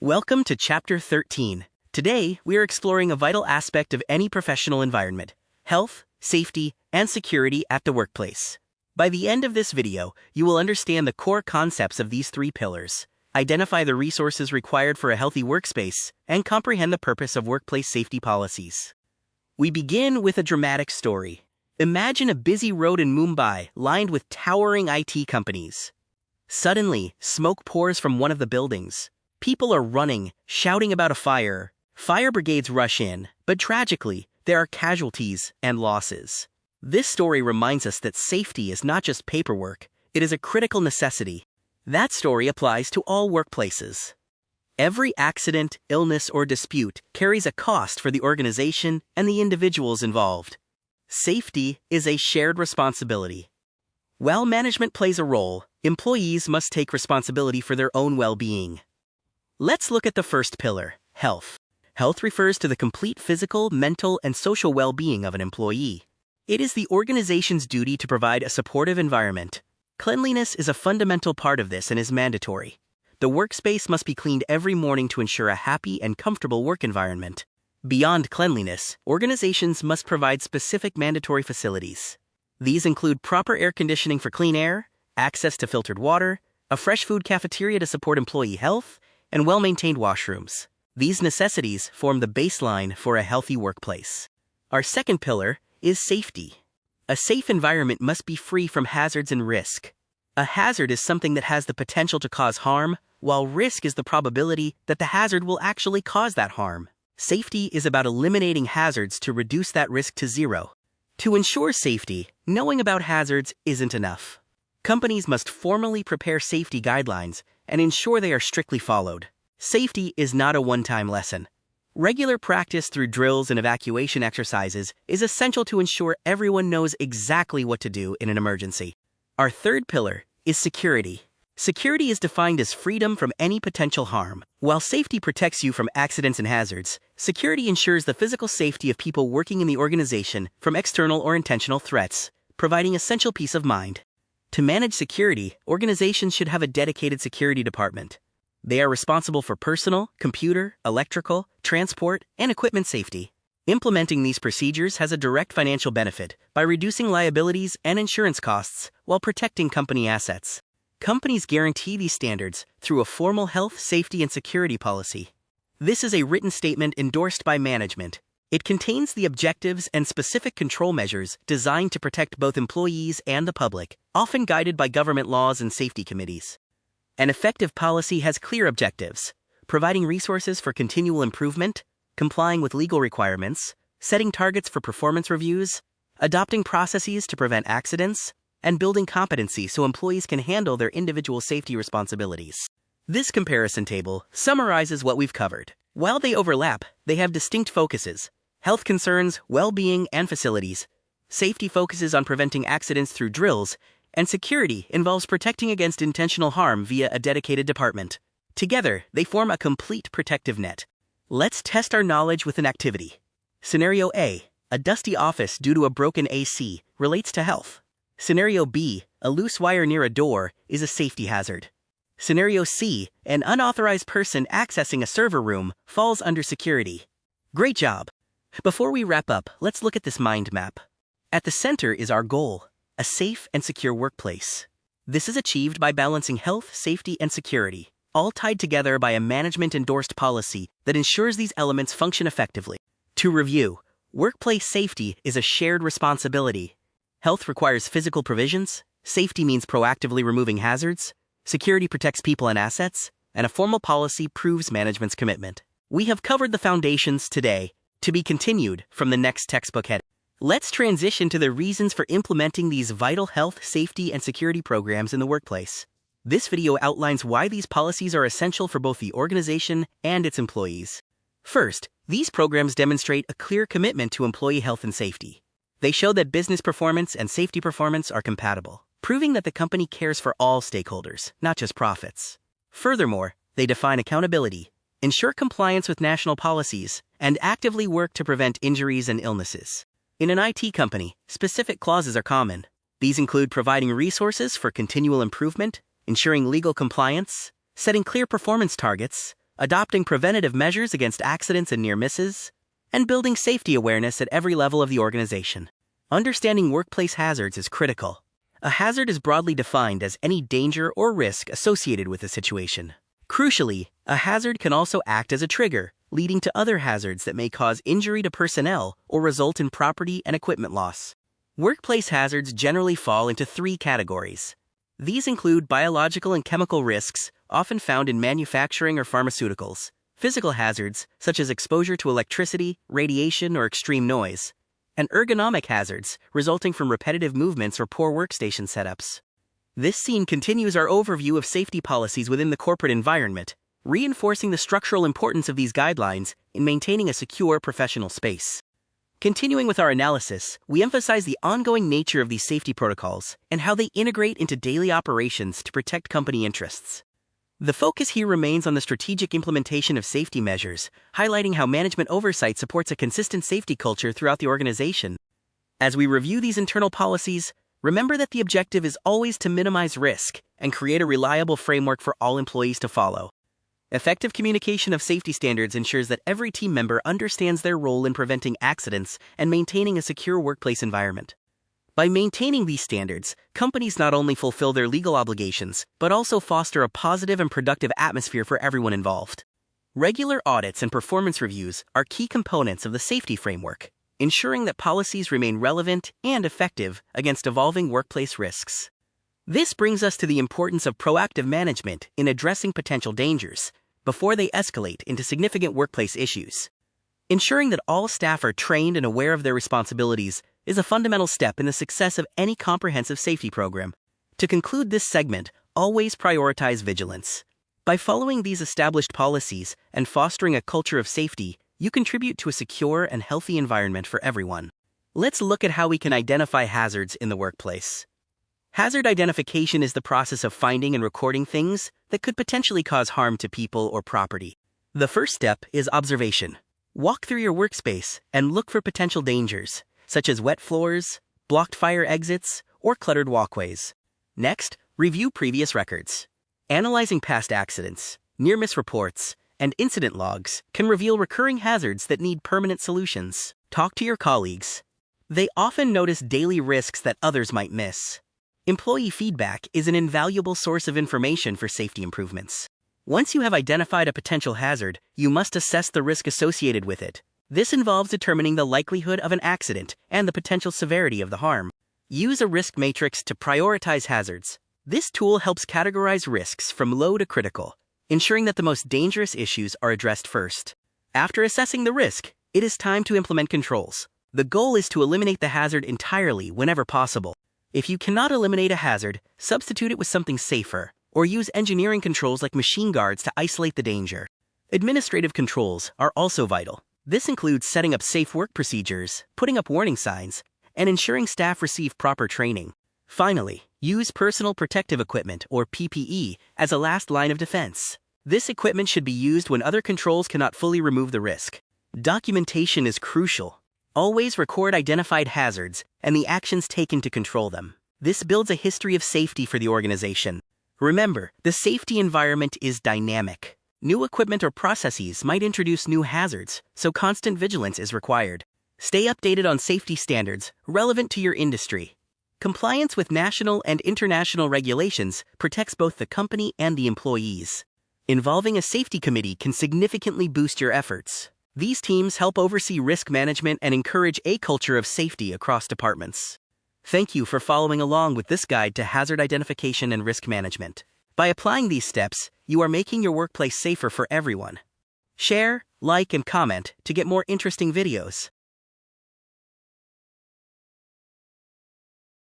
Welcome to Chapter 13. Today, we are exploring a vital aspect of any professional environment: health, safety, and security at the workplace. By the end of this video, you will understand the core concepts of these three pillars, identify the resources required for a healthy workspace, and comprehend the purpose of workplace safety policies. We begin with a dramatic story. Imagine a busy road in Mumbai lined with towering IT companies. Suddenly, smoke pours from one of the buildings. People are running, shouting about a fire. Fire brigades rush in, but tragically, there are casualties and losses. This story reminds us that safety is not just paperwork, it is a critical necessity. That story applies to all workplaces. Every accident, illness, or dispute carries a cost for the organization and the individuals involved. Safety is a shared responsibility. While management plays a role, employees must take responsibility for their own well-being. Let's look at the first pillar, health. Health refers to the complete physical, mental, and social well-being of an employee. It is the organization's duty to provide a supportive environment. Cleanliness is a fundamental part of this and is mandatory. The workspace must be cleaned every morning to ensure a happy and comfortable work environment. Beyond cleanliness, organizations must provide specific mandatory facilities. These include proper air conditioning for clean air, access to filtered water, a fresh food cafeteria to support employee health, and well-maintained washrooms. These necessities form the baseline for a healthy workplace. Our second pillar is safety. A safe environment must be free from hazards and risk. A hazard is something that has the potential to cause harm, while risk is the probability that the hazard will actually cause that harm. Safety is about eliminating hazards to reduce that risk to zero. To ensure safety, knowing about hazards isn't enough. Companies must formally prepare safety guidelines and ensure they are strictly followed. Safety is not a one-time lesson. Regular practice through drills and evacuation exercises is essential to ensure everyone knows exactly what to do in an emergency. Our third pillar is security. Security is defined as freedom from any potential harm. While safety protects you from accidents and hazards, security ensures the physical safety of people working in the organization from external or intentional threats, providing essential peace of mind. To manage security, organizations should have a dedicated security department. They are responsible for personal, computer, electrical, transport, and equipment safety. Implementing these procedures has a direct financial benefit by reducing liabilities and insurance costs while protecting company assets. Companies guarantee these standards through a formal health, safety, and security policy. This is a written statement endorsed by management. It contains the objectives and specific control measures designed to protect both employees and the public, often guided by government laws and safety committees. An effective policy has clear objectives: providing resources for continual improvement, complying with legal requirements, setting targets for performance reviews, adopting processes to prevent accidents, and building competency so employees can handle their individual safety responsibilities. This comparison table summarizes what we've covered. While they overlap, they have distinct focuses: health concerns, well-being, and facilities. Safety focuses on preventing accidents through drills, and security involves protecting against intentional harm via a dedicated department. Together, they form a complete protective net. Let's test our knowledge with an activity. Scenario A, a dusty office due to a broken AC, relates to health. Scenario B, a loose wire near a door, is a safety hazard. Scenario C, an unauthorized person accessing a server room, falls under security. Great job! Before we wrap up, let's look at this mind map. At the center is our goal: a safe and secure workplace. This is achieved by balancing health, safety, and security, all tied together by a management-endorsed policy that ensures these elements function effectively. To review, workplace safety is a shared responsibility. Health requires physical provisions, safety means proactively removing hazards, security protects people and assets, and a formal policy proves management's commitment. We have covered the foundations today, to be continued from the next textbook heading. Let's transition to the reasons for implementing these vital health, safety, and security programs in the workplace. This video outlines why these policies are essential for both the organization and its employees. First, these programs demonstrate a clear commitment to employee health and safety. They show that business performance and safety performance are compatible, proving that the company cares for all stakeholders, not just profits. Furthermore, they define accountability, ensure compliance with national policies, and actively work to prevent injuries and illnesses. In an IT company, specific clauses are common. These include providing resources for continual improvement, ensuring legal compliance, setting clear performance targets, adopting preventative measures against accidents and near misses, and building safety awareness at every level of the organization. Understanding workplace hazards is critical. A hazard is broadly defined as any danger or risk associated with a situation. Crucially, a hazard can also act as a trigger, leading to other hazards that may cause injury to personnel or result in property and equipment loss. Workplace hazards generally fall into three categories. These include biological and chemical risks, often found in manufacturing or pharmaceuticals, physical hazards, such as exposure to electricity, radiation, or extreme noise, and ergonomic hazards, resulting from repetitive movements or poor workstation setups. This scene continues our overview of safety policies within the corporate environment, reinforcing the structural importance of these guidelines in maintaining a secure professional space. Continuing with our analysis, we emphasize the ongoing nature of these safety protocols and how they integrate into daily operations to protect company interests. The focus here remains on the strategic implementation of safety measures, highlighting how management oversight supports a consistent safety culture throughout the organization. As we review these internal policies, remember that the objective is always to minimize risk and create a reliable framework for all employees to follow. Effective communication of safety standards ensures that every team member understands their role in preventing accidents and maintaining a secure workplace environment. By maintaining these standards, companies not only fulfill their legal obligations, but also foster a positive and productive atmosphere for everyone involved. Regular audits and performance reviews are key components of the safety framework, ensuring that policies remain relevant and effective against evolving workplace risks. This brings us to the importance of proactive management in addressing potential dangers before they escalate into significant workplace issues. Ensuring that all staff are trained and aware of their responsibilities is a fundamental step in the success of any comprehensive safety program. To conclude this segment, always prioritize vigilance. By following these established policies and fostering a culture of safety, you contribute to a secure and healthy environment for everyone. Let's look at how we can identify hazards in the workplace. Hazard identification is the process of finding and recording things that could potentially cause harm to people or property. The first step is observation. Walk through your workspace and look for potential dangers, such as wet floors, blocked fire exits, or cluttered walkways. Next, review previous records. Analyzing past accidents, near-miss reports, and incident logs can reveal recurring hazards that need permanent solutions. Talk to your colleagues. They often notice daily risks that others might miss. Employee feedback is an invaluable source of information for safety improvements. Once you have identified a potential hazard, you must assess the risk associated with it. This involves determining the likelihood of an accident and the potential severity of the harm. Use a risk matrix to prioritize hazards. This tool helps categorize risks from low to critical, ensuring that the most dangerous issues are addressed first. After assessing the risk, it is time to implement controls. The goal is to eliminate the hazard entirely whenever possible. If you cannot eliminate a hazard, substitute it with something safer, or use engineering controls like machine guards to isolate the danger. Administrative controls are also vital. This includes setting up safe work procedures, putting up warning signs, and ensuring staff receive proper training. Finally, use personal protective equipment, or PPE, as a last line of defense. This equipment should be used when other controls cannot fully remove the risk. Documentation is crucial. Always record identified hazards and the actions taken to control them. This builds a history of safety for the organization. Remember, the safety environment is dynamic. New equipment or processes might introduce new hazards, so constant vigilance is required. Stay updated on safety standards relevant to your industry. Compliance with national and international regulations protects both the company and the employees. Involving a safety committee can significantly boost your efforts. These teams help oversee risk management and encourage a culture of safety across departments. Thank you for following along with this guide to hazard identification and risk management. By applying these steps, you are making your workplace safer for everyone. Share, like, and comment to get more interesting videos.